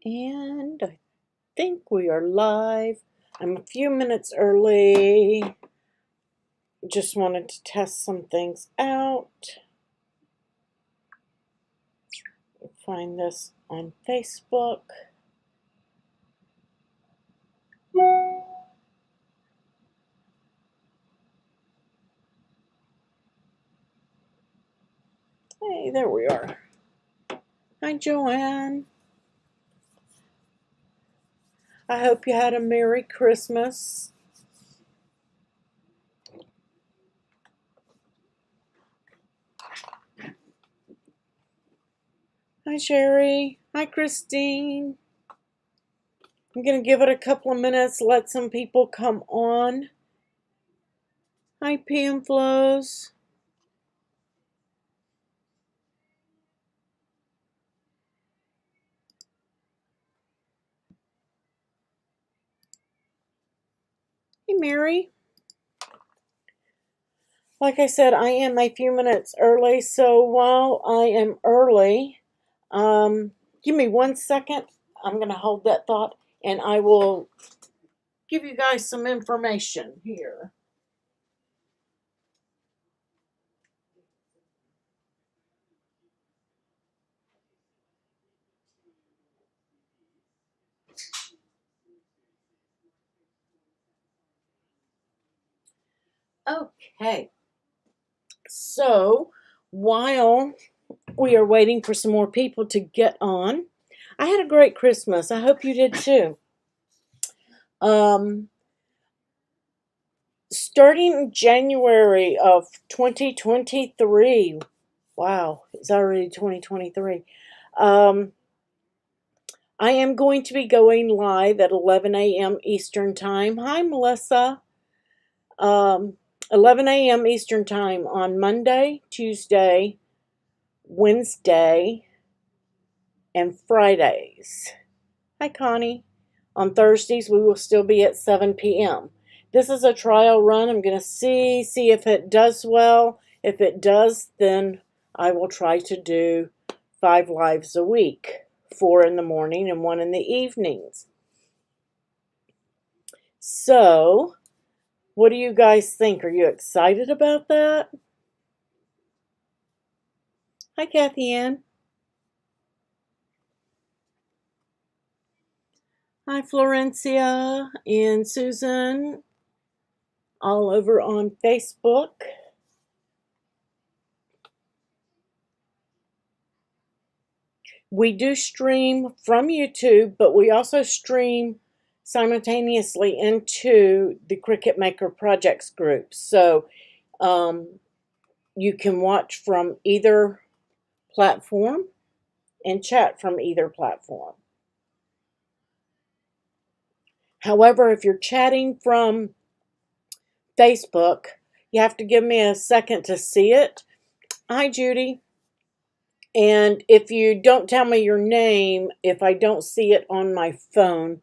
And I think we are live. I'm a few minutes early. Just wanted to test some things out. Find this on Facebook. Hey, there we are. Hi, Joanne. I hope you had a Merry Christmas. Hi, Sherry. Hi, Christine. I'm going to give it a couple of minutes, let some people come on. Hi, PM Flows. Hey, Mary. Like I said, I am a few minutes early, so while I am early, give me 1 second. I'm going to hold that thought, and I will give you guys some information here. Okay, so while we are waiting for some more people to get on, I had a great Christmas. I hope you did too. Starting January of 2023, wow, it's already 2023. I am going to be going live at 11 a.m. Eastern Time. Hi, Melissa. 11 a.m. Eastern Time on Monday, Tuesday, Wednesday, and Fridays. Hi, Connie. On Thursdays, we will still be at 7 p.m. This is a trial run. I'm going to see if it does well. If it does, then I will try to do 5 lives a week, 4 in the morning and 1 in the evenings. So, what do you guys think? Are you excited about that? Hi, Kathy Ann. Hi, Florencia and Susan, all over on Facebook. We do stream from YouTube, but we also stream simultaneously into the Cricutmakerprojects group. So you can watch from either platform and chat from either platform. However, if you're chatting from Facebook, you have to give me a second to see it. Hi, Judy. And if you don't tell me your name, if I don't see it on my phone,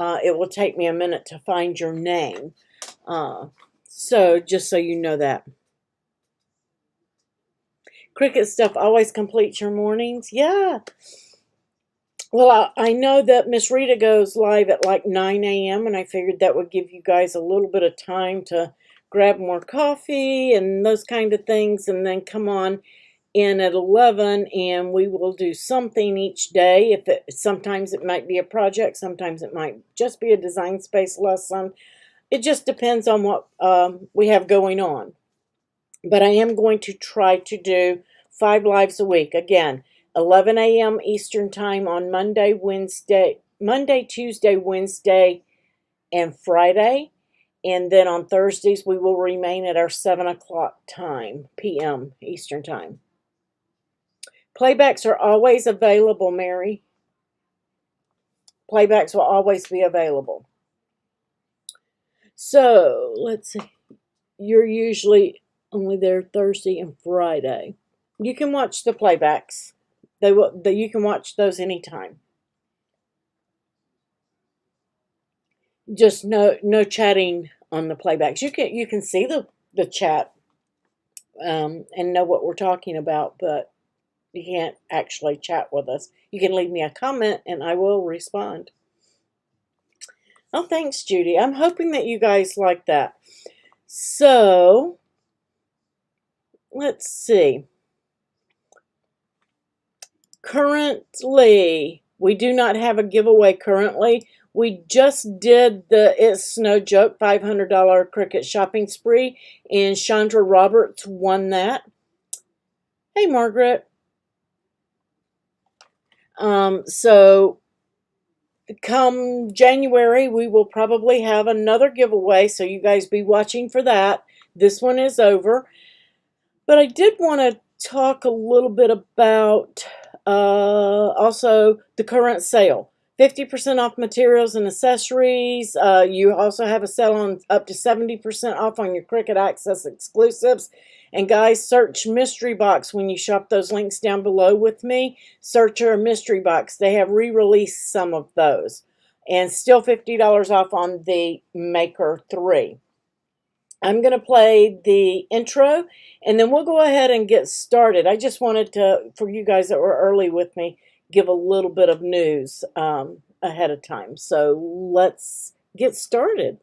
it will take me a minute to find your name. So just so you know that. Cricut stuff always completes your mornings. Yeah. Well, I know that Miss Rita goes live at like 9 a.m. and I figured that would give you guys a little bit of time to grab more coffee and those kind of things and then come on in at 11 and we will do something each day. Sometimes it might be a project, sometimes it might just be a design space lesson. It just depends on what we have going on. But I am going to try to do 5 lives a week. Again, 11 a.m. Eastern Time on Monday, Tuesday, Wednesday, and Friday. And then on Thursdays, we will remain at our 7 o'clock time, p.m. Eastern Time. Playbacks are always available, Mary. Playbacks will always be available. So, let's see. You're usually only there Thursday and Friday. You can watch the playbacks. You can watch those anytime. Just no chatting on the playbacks. You can see the chat and know what we're talking about, but You can't actually chat with us. You can leave me a comment and I will respond. Oh, thanks, Judy. I'm hoping that you guys like that. So, let's see. Currently, we do not have a giveaway currently. We just did the It's No Joke $500 Cricut shopping spree, and Chandra Roberts won that. Hey, Margaret. So come January, we will probably have another giveaway, so you guys be watching for that. This one is over. But I did want to talk a little bit about also the current sale. 50% off materials and accessories. You also have a sale on up to 70% off on your Cricut Access exclusives. And guys, search Mystery Box when you shop those links down below with me. Search our Mystery Box. They have re-released some of those. And still $50 off on the Maker 3. I'm going to play the intro, and then we'll go ahead and get started. I just wanted to, for you guys that were early with me, give a little bit of news ahead of time. So let's get started.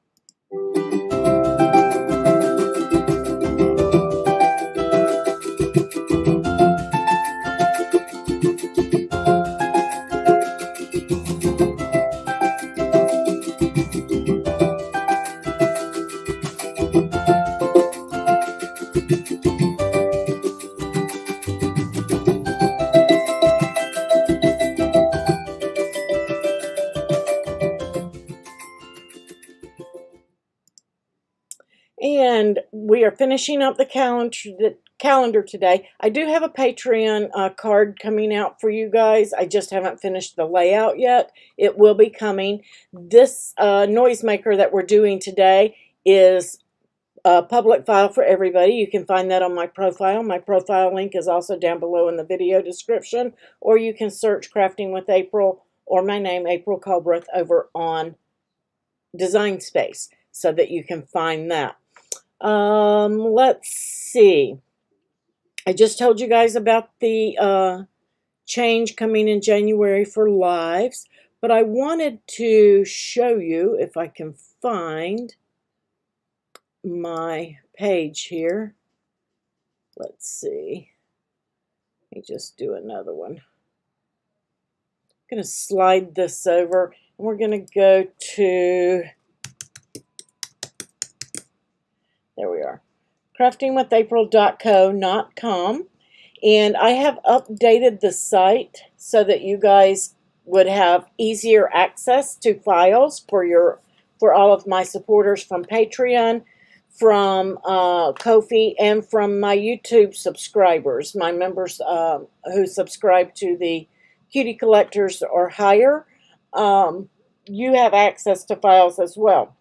And we are finishing up the calendar today. I do have a Patreon card coming out for you guys. I just haven't finished the layout yet. It will be coming. This noisemaker that we're doing today is a public file for everybody. You can find that on my profile. My profile link is also down below in the video description, or you can search Crafting with April or my name, April Culbreth, over on Designspace so that you can find that. Let's see. I just told you guys about the change coming in January for lives, but I wanted to show you, if I can find my page here. Let's see. Let me just do another one. I'm going to slide this over, and we're going to go to, there we are, craftingwithapril.co.com, and I have updated the site so that you guys would have easier access to files for all of my supporters from Patreon, from Ko-fi, and from my YouTube subscribers, my members who subscribe to the Cutie Collectors or higher. You have access to files as well,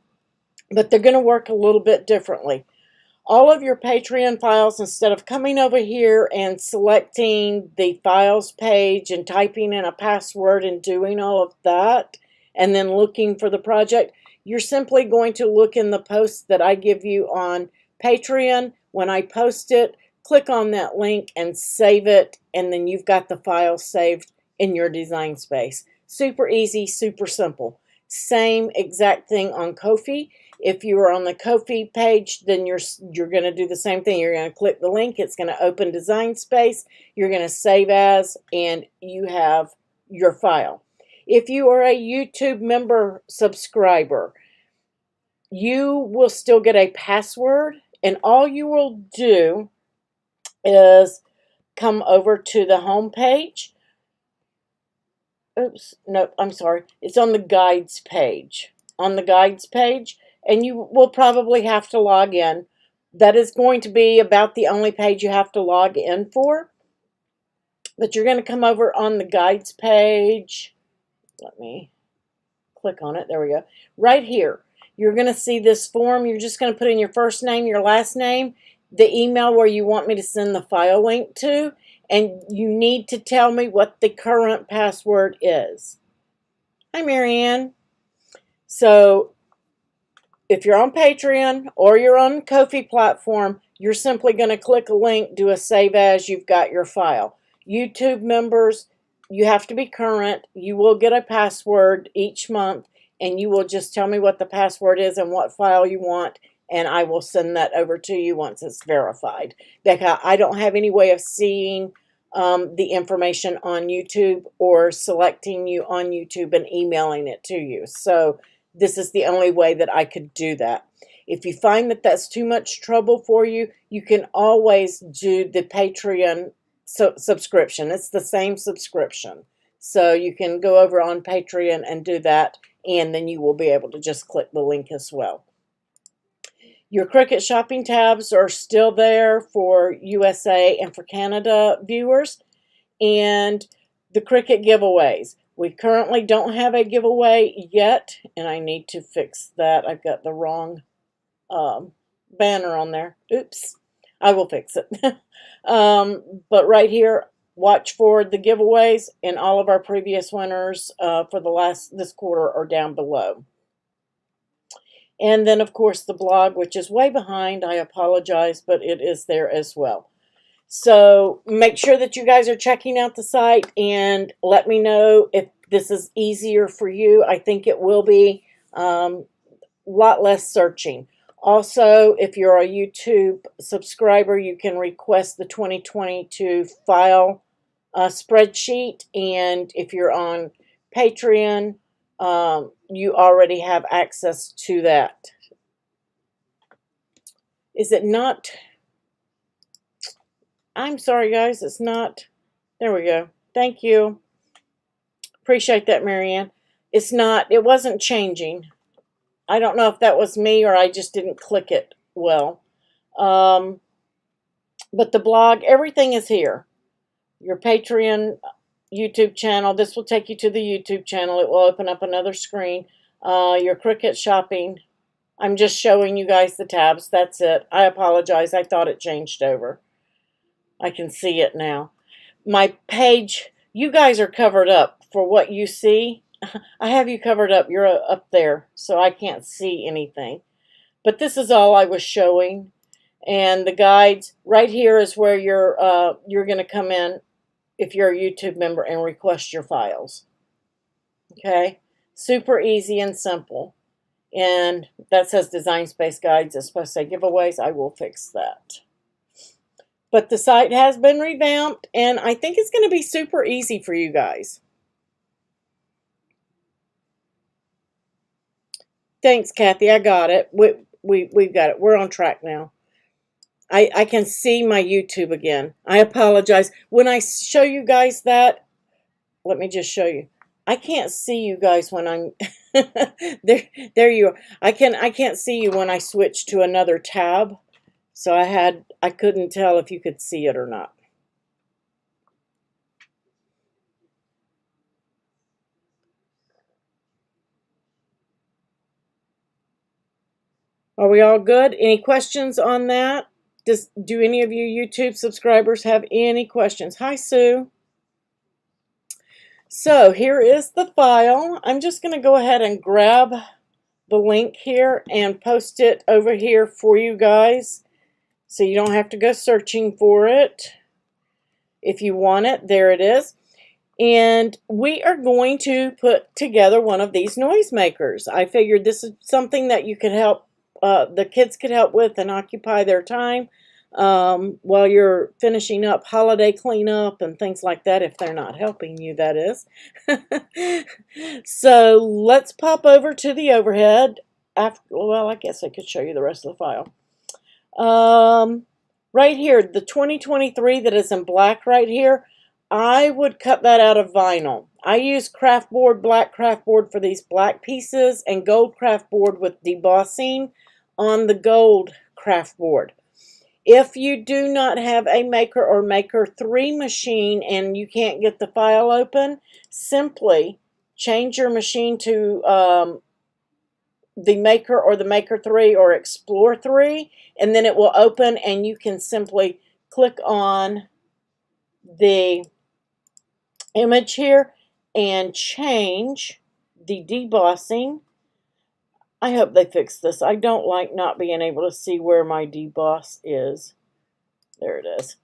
but they're going to work a little bit differently. All of your Patreon files, instead of coming over here and selecting the files page and typing in a password and doing all of that and then looking for the project, you're simply going to look in the posts that I give you on Patreon. When I post it, click on that link and save it, and then you've got the file saved in your design space. Super easy, super simple. Same exact thing on Ko-fi. If you are on the Ko-fi page, then you're going to do the same thing. You're going to click the link. It's going to open Design Space. You're going to save as, and you have your file. If you are a YouTube member subscriber, you will still get a password, and all you will do is come over to the home page. Oops, no, I'm sorry. It's on the guides page. On the guides page, and you will probably have to log in. That is going to be about the only page you have to log in for. But you're going to come over on the guides page. Let me click on it. There we go. Right here, you're going to see this form. You're just going to put in your first name, your last name, the email where you want me to send the file link to, and you need to tell me what the current password is. Hi, Marianne. So if you're on Patreon or you're on Ko-fi platform, you're simply going to click a link, do a save as, you've got your file. YouTube members, you have to be current. You will get a password each month, and you will just tell me what the password is and what file you want, and I will send that over to you once it's verified. Because I don't have any way of seeing the information on YouTube or selecting you on YouTube and emailing it to you. So this is the only way that I could do that. If you find that that's too much trouble for you, you can always do the Patreon subscription. It's the same subscription. So you can go over on Patreon and do that, and then you will be able to just click the link as well. Your Cricut shopping tabs are still there for USA and for Canada viewers. And the Cricut giveaways. We currently don't have a giveaway yet, and I need to fix that. I've got the wrong banner on there. Oops. I will fix it. But right here, watch for the giveaways, and all of our previous winners for this quarter are down below. And then, of course, the blog, which is way behind. I apologize, but it is there as well. So make sure that you guys are checking out the site and let me know if this is easier for you. I think it will be a lot less searching. Also, if you're a YouTube subscriber, you can request the 2022 file spreadsheet. And if you're on Patreon, you already have access to that. Is it not? I'm sorry, guys. It's not. There we go. Thank you. Appreciate that, Marianne. It's not. It wasn't changing. I don't know if that was me or I just didn't click it well. But the blog, everything is here. Your Patreon YouTube channel. This will take you to the YouTube channel. It will open up another screen. Your Cricut shopping. I'm just showing you guys the tabs. That's it. I apologize. I thought it changed over. I can see it now. My page, you guys are covered up for what you see. I have you covered up. You're up there, so I can't see anything. But this is all I was showing. And the guides, right here is where you're going to come in if you're a YouTube member and request your files. Okay? Super easy and simple. And that says Designspace Guides. It's supposed to say giveaways. I will fix that. But the site has been revamped, and I think it's going to be super easy for you guys. Thanks, Kathy. I got it. We've got it. We're on track now. I can see my YouTube again. I apologize. When I show you guys that, let me just show you. I can't see you guys when I'm there you are. I can't see you when I switch to another tab. So I couldn't tell if you could see it or not. Are we all good? Any questions on that? Do any of you YouTube subscribers have any questions? Hi, Sue. So here is the file. I'm just going to go ahead and grab the link here and post it over here for you guys, so you don't have to go searching for it. If you want it, there it is. And we are going to put together one of these noisemakers. I figured this is something that you could help, the kids could help with and occupy their time while you're finishing up holiday cleanup and things like that, if they're not helping you, that is. So let's pop over to the overhead. Well, I guess I could show you the rest of the file. Right here, the 2023 that is in black right here, I would cut that out of vinyl. I use craft board, black craft board for these black pieces, and gold craft board with debossing on the gold craft board. If you do not have a Maker or Maker 3 machine and you can't get the file open, simply change your machine to the Maker or the Maker 3 or Explore 3, and then it will open and you can simply click on the image here and change the debossing. I hope they fix this. I don't like not being able to see where my deboss is. There it is.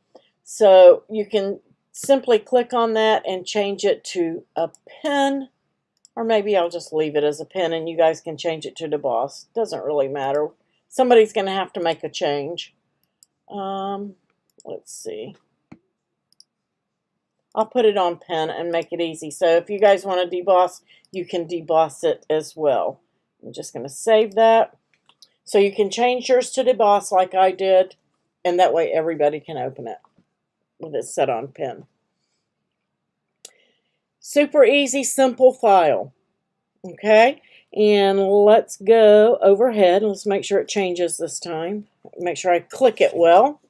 So you can simply click on that and change it to a pen, or maybe I'll just leave it as a pen and you guys can change it to deboss. Doesn't really matter. Somebody's going to have to make a change. Let's see. I'll put it on pen and make it easy. So if you guys want to deboss, you can deboss it as well. I'm just going to save that. So you can change yours to deboss like I did, and that way everybody can open it with it set on pen. Super easy, simple file. Okay, and let's go overhead. Let's make sure it changes this time. Make sure I click it well.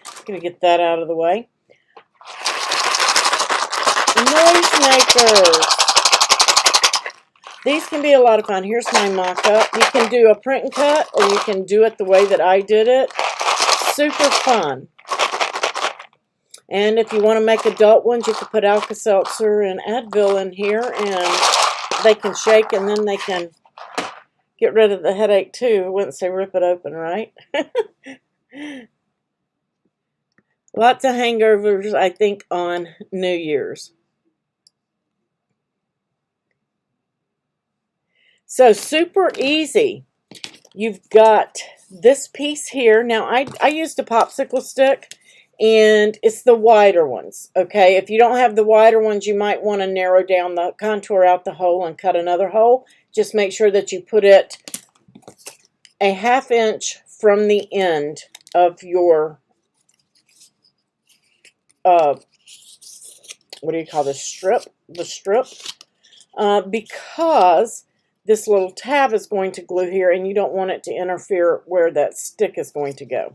I'm going to get that out of the way. Noise makers. These can be a lot of fun. Here's my mock-up. You can do a print and cut, or you can do it the way that I did it. Super fun. And if you want to make adult ones, you can put Alka-Seltzer and Advil in here, and they can shake, and then they can get rid of the headache too. I wouldn't say rip it open, right? Lots of hangovers, I think, on New Year's. So super easy. You've got this piece here. Now I used a popsicle stick, and it's the wider ones. Okay, if you don't have the wider ones, you might want to narrow down the contour out the hole and cut another hole. Just make sure that you put it a 1/2 inch from the end of your what do you call this, strip? The strip, because this little tab is going to glue here, and you don't want it to interfere where that stick is going to go.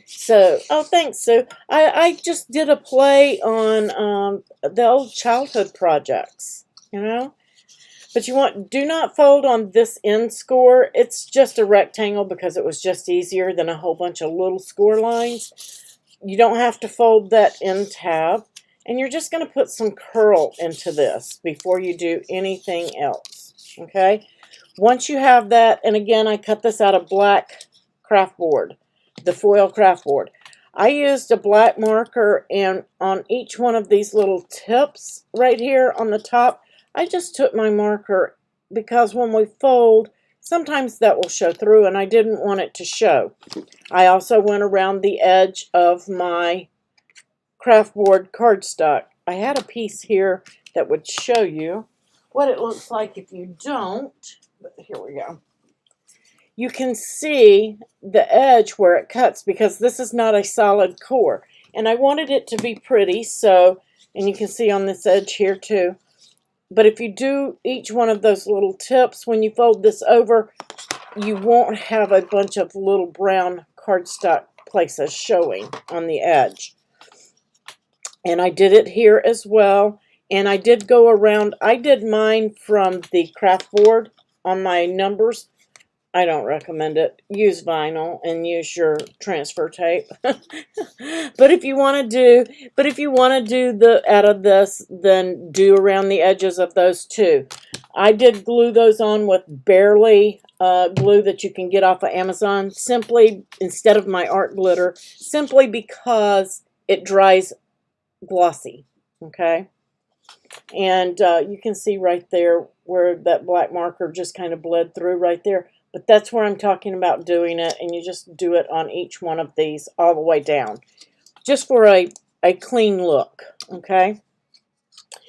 So, oh, thanks, Sue. I just did a play on the old childhood projects, you know. But do not fold on this end score. It's just a rectangle because it was just easier than a whole bunch of little score lines. You don't have to fold that end tab. And you're just going to put some curl into this before you do anything else, okay? Once you have that, and again, I cut this out of black craft board, the foil craft board. I used a black marker, and on each one of these little tips right here on the top, I just took my marker because when we fold, sometimes that will show through, and I didn't want it to show. I also went around the edge of my craft board cardstock. I had a piece here that would show you what it looks like if you don't, but here we go. You can see the edge where it cuts because this is not a solid core, and I wanted it to be pretty, so, and you can see on this edge here too. But if you do each one of those little tips, when you fold this over, you won't have a bunch of little brown cardstock places showing on the edge. And I did it here as well. And I did go around. I did mine from the craft board on my numbers. I don't recommend it. Use vinyl and use your transfer tape. But if you want to do the out of this, then do around the edges of those too. I did glue those on with barely glue that you can get off of Amazon, simply instead of my art glitter, simply because it dries glossy, okay? And you can see right there where that black marker just kind of bled through right there. But that's where I'm talking about doing it, and you just do it on each one of these all the way down, just for a clean look, okay?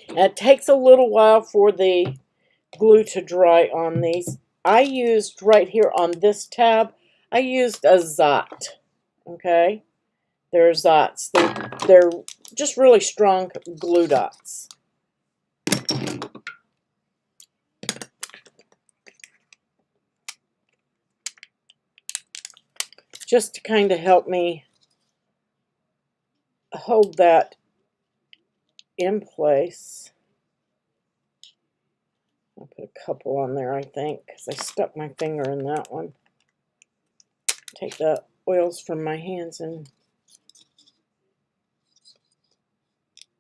And it takes a little while for the glue to dry on these. I used right here on this tab, I used a Zot, okay? They're Zots. They're just really strong glue dots. Just to kind of help me hold that in place. I'll put a couple on there, I think, because I stuck my finger in that one. Take the oils from my hands and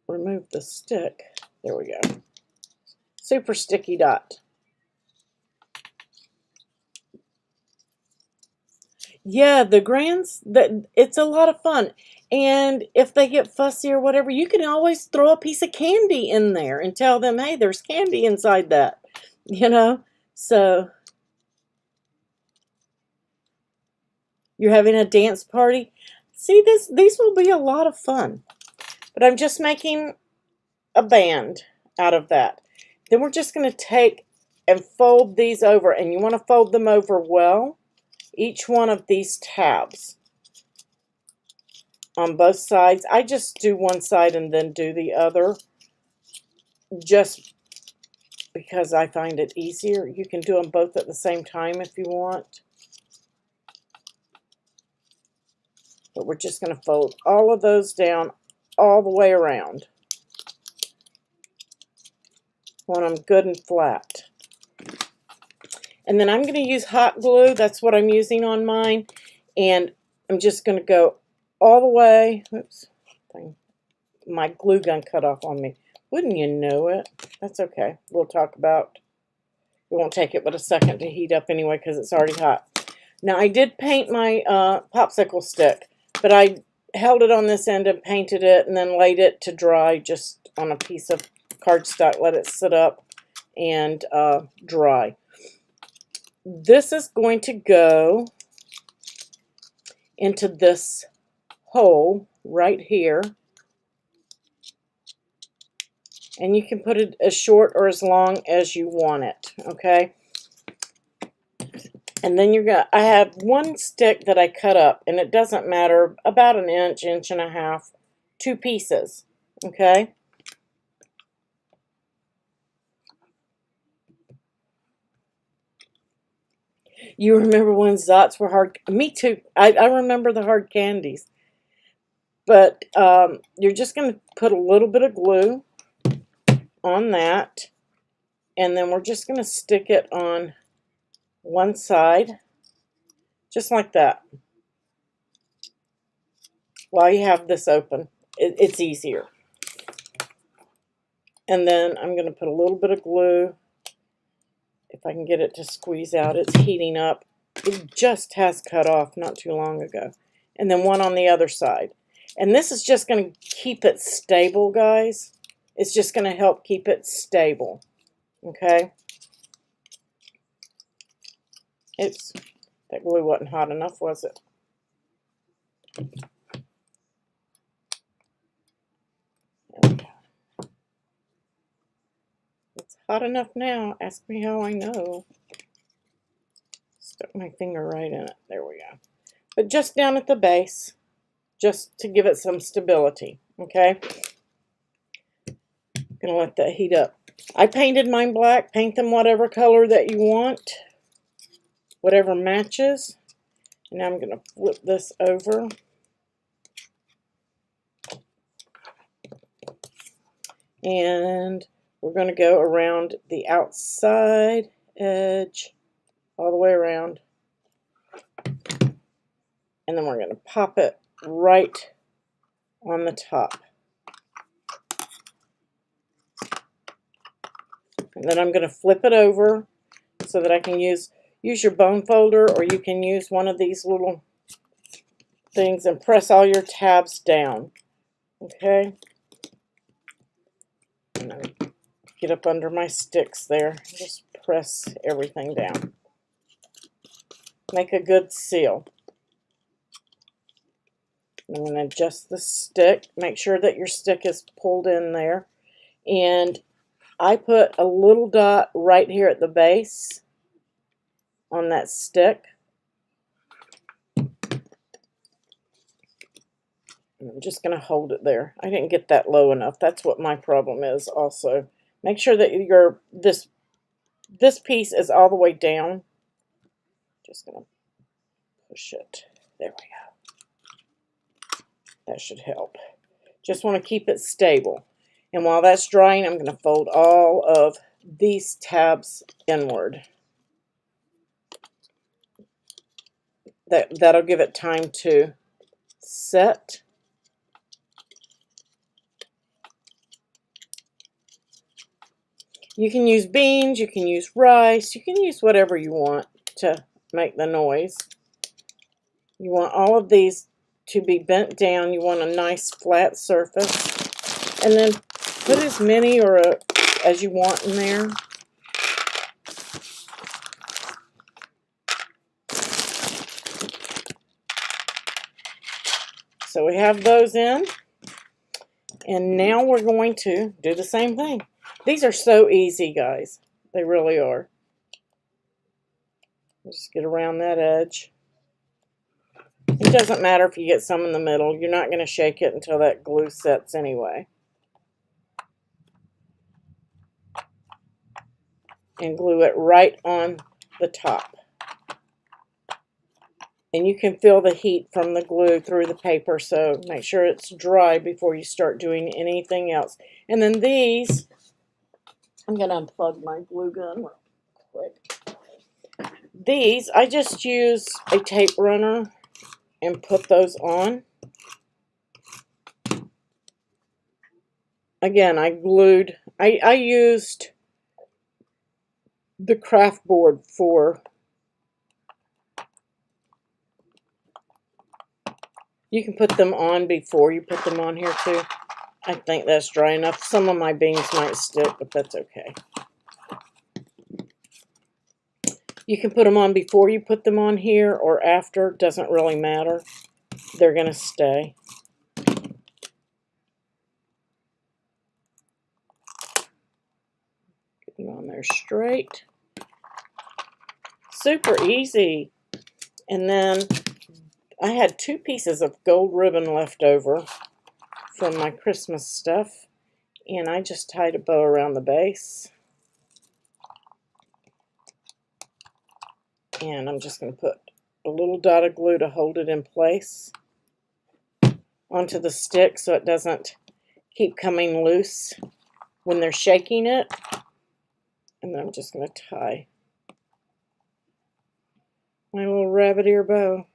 remove the stick. There we go. Super sticky dot. Yeah, the grands, that it's a lot of fun. And if they get fussy or whatever, you can always throw a piece of candy in there and tell them, hey, there's candy inside that, you know? So you're having a dance party. See, these will be a lot of fun. But I'm just making a band out of that. Then we're just going to take and fold these over, and you want to fold them over well, each one of these tabs on both sides. I just do one side and then do the other, just because I find it easier. You can do them both at the same time if you want. But we're just going to fold all of those down all the way around. Want them good and flat. And then I'm going to use hot glue. That's what I'm using on mine. And I'm just going to go all the way. Oops. My glue gun cut off on me. Wouldn't you know it? That's okay. We'll talk about. It won't take it but a second to heat up anyway because it's already hot. Now I did paint my popsicle stick, but I held it on this end and painted it and then laid it to dry just on a piece of cardstock. Let it sit up and dry. This is going to go into this hole right here. And you can put it as short or as long as you want it, okay? And then I have one stick that I cut up, and it doesn't matter, about an inch, inch and a half, 2 pieces, okay? You remember when Zots were hard? Me too. I remember the hard candies. But you're just going to put a little bit of glue on that, and then we're just going to stick it on one side, just like that. While you have this open, it's easier. And then I'm going to put a little bit of glue, if I can get it to squeeze out. It's heating up. It just has cut off not too long ago. And then one on the other side. And this is just going to keep it stable, guys. It's just going to help keep it stable. Okay? Oops. That glue wasn't hot enough, was it? It's hot enough now. Ask me how I know. Stuck my finger right in it. There we go. But just down at the base, just to give it some stability. Okay? Gonna let that heat up. I painted mine black. Paint them whatever color that you want, whatever matches. And now I'm gonna flip this over. And we're gonna go around the outside edge all the way around. And then we're gonna pop it right on the top. And then I'm going to flip it over so that I can use your bone folder, or you can use one of these little things and press all your tabs down. Okay? And then get up under my sticks there. Just press everything down. Make a good seal. I'm going to adjust the stick. Make sure that your stick is pulled in there. And I put a little dot right here at the base on that stick. And I'm just going to hold it there. I didn't get that low enough. That's what my problem is also. Make sure that this piece is all the way down. Just going to push it. There we go. That should help. Just want to keep it stable. And while that's drying, I'm going to fold all of these tabs inward. That'll give it time to set. You can use beans, you can use rice, you can use whatever you want to make the noise. You want all of these to be bent down. You want a nice flat surface. And then put as many as you want in there. So we have those in. And now we're going to do the same thing. These are so easy, guys. They really are. Just get around that edge. It doesn't matter if you get some in the middle. You're not going to shake it until that glue sets anyway. And glue it right on the top. And you can feel the heat from the glue through the paper, so make sure it's dry before you start doing anything else. And then these, I'm going to unplug my glue gun real quick. These, I just use a tape runner and put those on. Again, I used the craft board for, you can put them on before you put them on here too. I think that's dry enough. Some of my beans might stick, but that's okay. You can put them on before you put them on here or after. Doesn't really matter. They're going to stay. Get them on there straight. Super easy. And then I had 2 pieces of gold ribbon left over from my Christmas stuff. And I just tied a bow around the base. And I'm just going to put a little dot of glue to hold it in place onto the stick so it doesn't keep coming loose when they're shaking it. And then I'm just going to tie my little rabbit ear bow.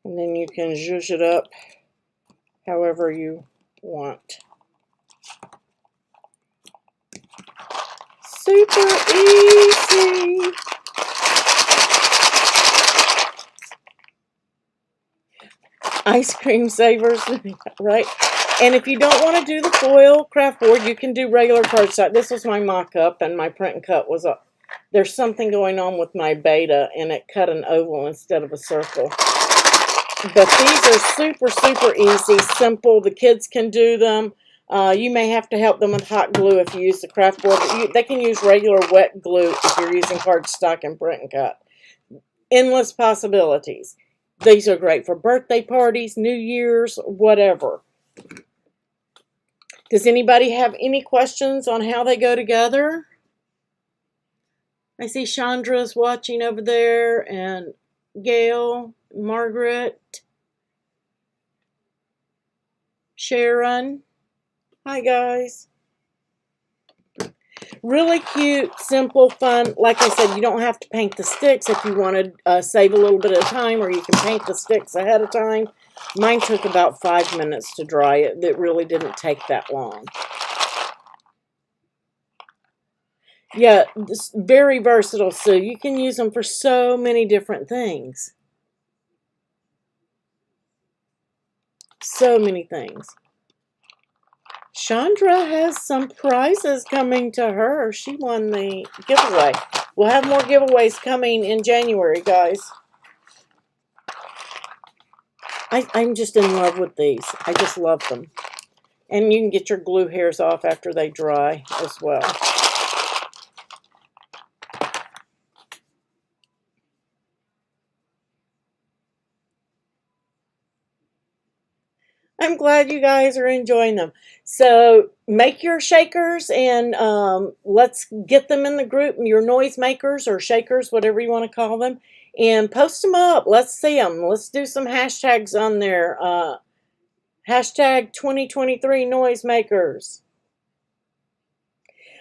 And then you can zhuzh it up however you want. Super easy. Ice cream savers, right? And if you don't want to do the foil craft board, you can do regular cardstock. This was my mock-up, and my print and cut was up. There's something going on with my beta, and it cut an oval instead of a circle. But these are super, super easy, simple. The kids can do them. You may have to help them with hot glue if you use the craft board. But they can use regular wet glue if you're using cardstock and print and cut. Endless possibilities. These are great for birthday parties, New Year's, whatever. Does anybody have any questions on how they go together? I see Chandra's watching over there, and Gail, Margaret, Sharon. Hi, guys. Really cute, simple, fun. Like I said, you don't have to paint the sticks if you want to save a little bit of time, or you can paint the sticks ahead of time. Mine took about 5 minutes to dry. It really didn't take that long. Yeah, it's very versatile, Sue. You can use them for so many different things. So many things. Chandra has some prizes coming to her. She won the giveaway. We'll have more giveaways coming in January, guys. I'm just in love with these. I just love them. And you can get your glue hairs off after they dry as well. I'm glad you guys are enjoying them. So make your shakers, and let's get them in the group, your noise makers or shakers, whatever you want to call them, and post them up. Let's see them. Let's do some hashtags on there. Hashtag 2023 noisemakers.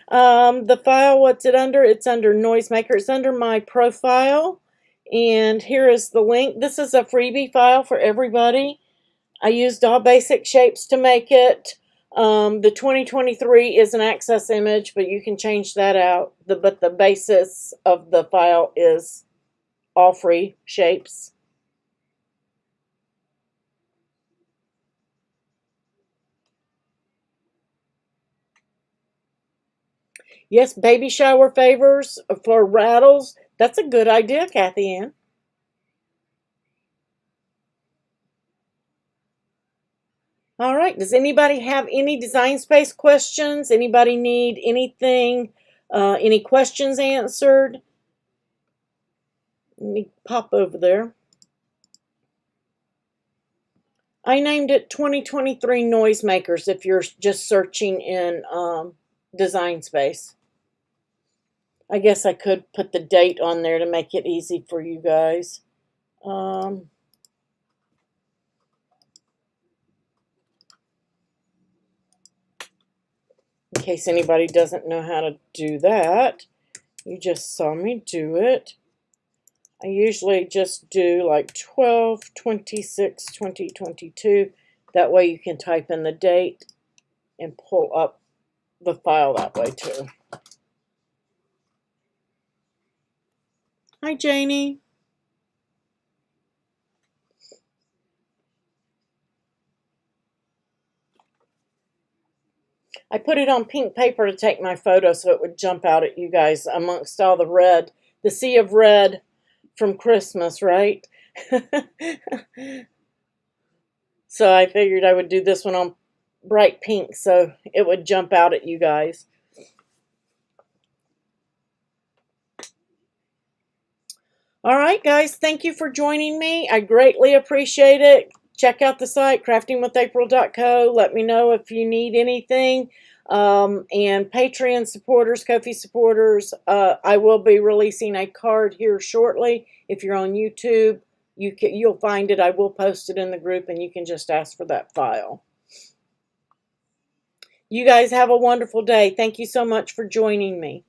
The file, what's it under? It's under Noisemaker. It's under my profile. And here is the link. This is a freebie file for everybody. I used all basic shapes to make it. The 2023 is an access image, but you can change that out. But the basis of the file is all free shapes. Yes, baby shower favors for rattles. That's a good idea, Kathy Ann. All right. Does anybody have any design space questions? Anybody need anything, any questions answered? Let me pop over there. I named it 2023 Noisemakers if you're just searching in Design Space. I guess I could put the date on there to make it easy for you guys. In case anybody doesn't know how to do that, you just saw me do it. I usually just do like 12/26/2022. That way you can type in the date and pull up the file that way too. Hi, Janie. I put it on pink paper to take my photo so it would jump out at you guys amongst all the red, the sea of red from Christmas, right? So I figured I would do this one on bright pink so it would jump out at you guys. All right, guys, thank you for joining me. I greatly appreciate it. Check out the site, craftingwithapril.co. Let me know if you need anything. And Patreon supporters, Ko-fi supporters, I will be releasing a card here shortly. If you're on YouTube, you'll find it. I will post it in the group, and you can just ask for that file. You guys have a wonderful day. Thank you so much for joining me.